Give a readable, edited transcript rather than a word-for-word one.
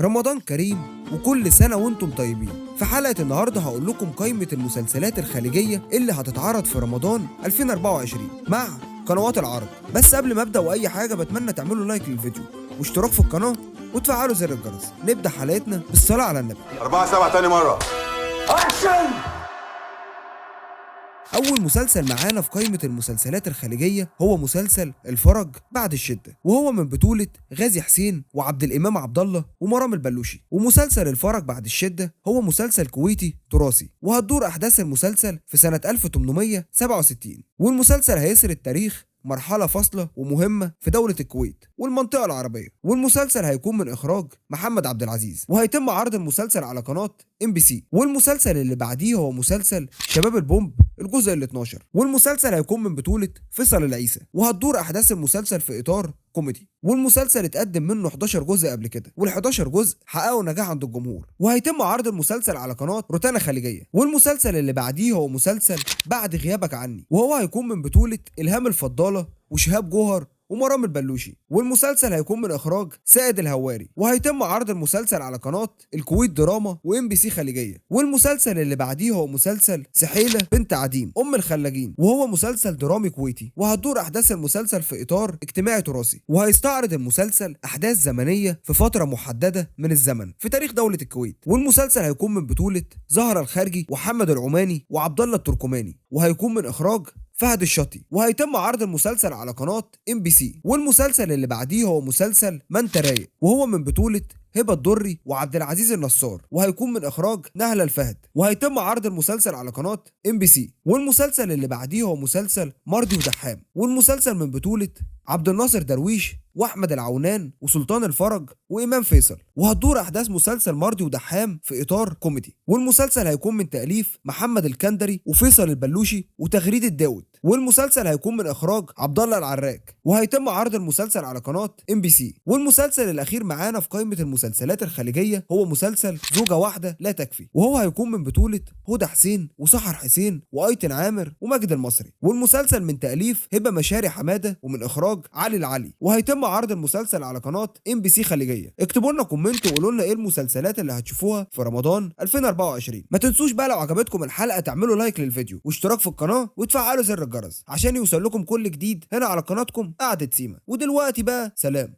رمضان كريم وكل سنة وانتم طيبين. في حلقة النهاردة هقول لكم قائمة المسلسلات الخليجية اللي هتتعرض في رمضان 2024 مع قنوات العرب. بس قبل ما ابدأ واي حاجة بتمنى تعملوا لايك للفيديو واشتراك في القناة وتفعلوا زر الجرس. نبدأ حلقتنا بالصلاة على النبي. 4-7 تاني مرة. أكشن! أول مسلسل معانا في قائمة المسلسلات الخليجية هو مسلسل الفرج بعد الشدة، وهو من بطولة غازي حسين وعبد الإمام عبد الله ومرام البلوشي. ومسلسل الفرج بعد الشدة هو مسلسل كويتي تراثي، وهتدور أحداث المسلسل في سنة 1867، والمسلسل هيسرد تاريخ مرحلة فاصلة ومهمة في دولة الكويت والمنطقة العربية. والمسلسل هيكون من إخراج محمد عبد العزيز، وهيتم عرض المسلسل على قناة MBC. والمسلسل اللي بعديه هو مسلسل شباب البومب الجزء ال 12، والمسلسل هيكون من بطولة فيصل العيسى، وهتدور أحداث المسلسل في إطار كوميدي. والمسلسل اتقدم منه 11 جزء قبل كده، وال11 جزء حققوا نجاح عند الجمهور، وهيتم عرض المسلسل على قناة روتانا خليجية. والمسلسل اللي بعديه هو مسلسل بعد غيابك عني، وهو هيكون من بطولة إلهام الفضالة وشهاب جوهر ومرام البلوشي. والمسلسل هيكون من اخراج سائد الهواري، وهيتم عرض المسلسل على قناه الكويت دراما وMBC خليجيه. والمسلسل اللي بعديه هو مسلسل سحيله بنت عديم ام الخلاجين، وهو مسلسل درامي كويتي، وهتدور احداث المسلسل في اطار اجتماعي تراثي، وهيستعرض المسلسل احداث زمنيه في فتره محدده من الزمن في تاريخ دوله الكويت. والمسلسل هيكون من بطوله زهره الخارجي وحمد العماني وعبد الله التركماني، وهيكون من اخراج فهد الشطي، وهيتم عرض المسلسل على قناة MBC. والمسلسل اللي بعديه هو مسلسل ما انت رايق، وهو من بطولة هبة الضري وعبد العزيز النصار، وهيكون من اخراج نهلة الفهد، وهيتم عرض المسلسل على قناة MBC. والمسلسل اللي بعديه هو مسلسل مرضي ودحام، والمسلسل من بطولة عبد الناصر درويش واحمد العونان وسلطان الفرج وامام فيصل، وهتدور احداث مسلسل مرضي ودحام في اطار كوميدي. والمسلسل هيكون من تاليف محمد الكندري وفيصل البلوشي وتغريد الداود، والمسلسل هيكون من اخراج عبد الله العراك، وهيتم عرض المسلسل على قناه MBC. والمسلسل الاخير معانا في قائمه المسلسلات الخليجيه هو مسلسل زوجه واحده لا تكفي، وهو هيكون من بطوله هدى حسين وسحر حسين وايتن عامر وماجد المصري. والمسلسل من تاليف هبه مشاري حماده ومن اخراج علي العلي، وهيتم عرض المسلسل على قناه MBC خليجيه. اكتبوا لنا كومنت وقولوا لنا ايه المسلسلات اللي هتشوفوها في رمضان 2024. ما تنسوش بقى لو عجبتكم الحلقه تعملوا لايك للفيديو واشتراك في القناه وتفعلوا زر الجرس عشان يوصل لكم كل جديد هنا على قناتكم قعدة سيما. ودلوقتي بقى سلام.